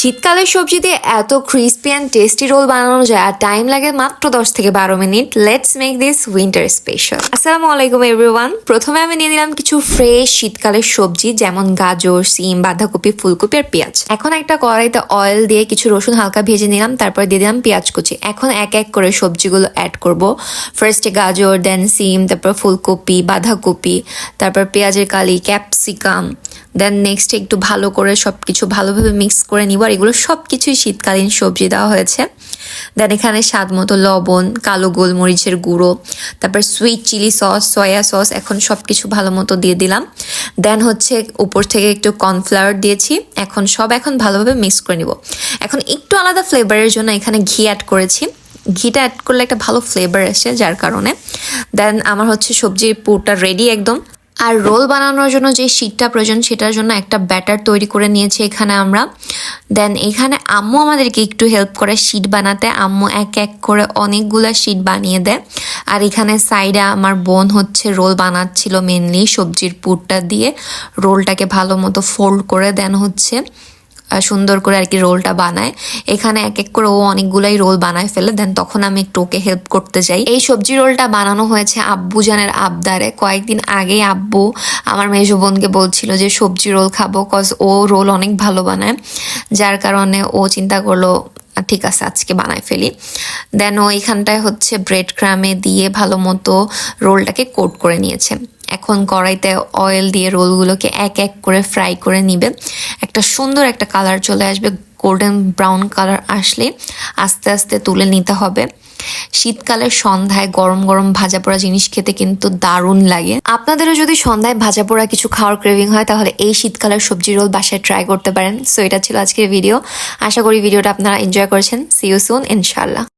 শীতকালের সবজি দিয়ে এত ক্রিস্পি অ্যান্ড টেস্টি রোল বানানো যায় আর টাইম লাগে মাত্র 10 থেকে 12 minute. Let's make this winter special. আসসালামু আলাইকুম এভরিওয়ান। প্রথমে আমি নিয়ে নিলাম কিছু ফ্রেশ শীতকালের সবজি যেমন গাজর, সিম, বাঁধাকপি, ফুলকপি আর পেঁয়াজ। এখন একটা কড়াইতে অয়েল দিয়ে কিছু রসুন হালকা ভেজে নিলাম, তারপর দিয়ে দিলাম পেঁয়াজ কুচি। এখন এক এক করে সবজিগুলো অ্যাড করব। ফার্স্টে গাজর, দেন সিম, তারপর ফুলকপি, বাঁধাকপি, তারপর পেঁয়াজের কালি, ক্যাপসিকাম, দেন নেক্সট একটু ভালো করে সব কিছু ভালোভাবে মিক্স করে নিব। আর এগুলো সব কিছুই শীতকালীন সবজি দেওয়া হয়েছে। দেন এখানে স্বাদ মতো লবণ, কালো গোলমরিচের গুঁড়ো, তারপর sweet chilli sauce, soya sauce, এখন সব কিছু ভালো মতো দিয়ে দিলাম। দেন হচ্ছে উপর থেকে একটু কর্নফ্লাওয়ার দিয়েছি। এখন ভালোভাবে মিক্স করে নিব। এখন একটু আলাদা ফ্লেভারের জন্য এখানে ঘি অ্যাড করেছি। ঘিটা অ্যাড করলে একটা ভালো ফ্লেভার আসে, যার কারণে দেন আমার হচ্ছে সবজির পুরটা রেডি একদম। আর রোল বানানোর জন্য যে শিটটা প্রয়োজন সেটার জন্য একটা ব্যাটার তৈরি করে নিয়েছি এখানে আমরা। দেন এখানে আম্মু আমাদেরকে একটু হেল্প করে শিট বানাতে। আম্মু এক এক করে অনেকগুলা শিট বানিয়ে দেয়। আর এখানে সাইডে আমার বোন হচ্ছে রোল বানাচ্ছিল মেনলি সবজির পুরটা দিয়ে। রোলটাকে ভালো মতো ফোল্ড করে দেন হচ্ছে সুন্দর করে আর কি রোলটা বানায়। এখানে এক এক করে ও অনেকগুলাই রোল বানায় ফেলে। দেন তখন আমি একটু ওকে হেল্প করতে যাই। এই সবজি রোলটা বানানো হয়েছে আব্বুজানের আবদারে। কয়েকদিন আগেই আব্বু আমার মেজো বোনকে বলছিল যে সবজি রোল খাবো, কজ ও রোল অনেক ভালো বানায়। যার কারণে ও চিন্তা করলো ঠিক আছে আজকে বানাই ফেলি। দেন ও এখানটায় হচ্ছে ব্রেড ক্রামে দিয়ে ভালো মতো রোলটাকে কোট করে নিয়েছে। এখন কড়াইতে অয়েল দিয়ে রোলগুলোকে এক এক করে ফ্রাই করে নিবে। একটা সুন্দর একটা কালার চলে আসবে, গোল্ডেন ব্রাউন কালার আসলে আস্তে আস্তে তুলে নিতে হবে। শীতকালের সন্ধ্যায় গরম গরম ভাজা পোড়া জিনিস খেতে কিন্তু দারুণ লাগে। আপনাদেরও যদি সন্ধ্যায় ভাজা পোড়া কিছু খাওয়ার ক্রেভিং হয় তাহলে এই শীতকালের সবজি রোল বাসায় ট্রাই করতে পারেন। সো এটা ছিল আজকের ভিডিও। আশা করি ভিডিওটা আপনারা এনজয় করেছেন। সি ইউ সুন ইনশাআল্লাহ।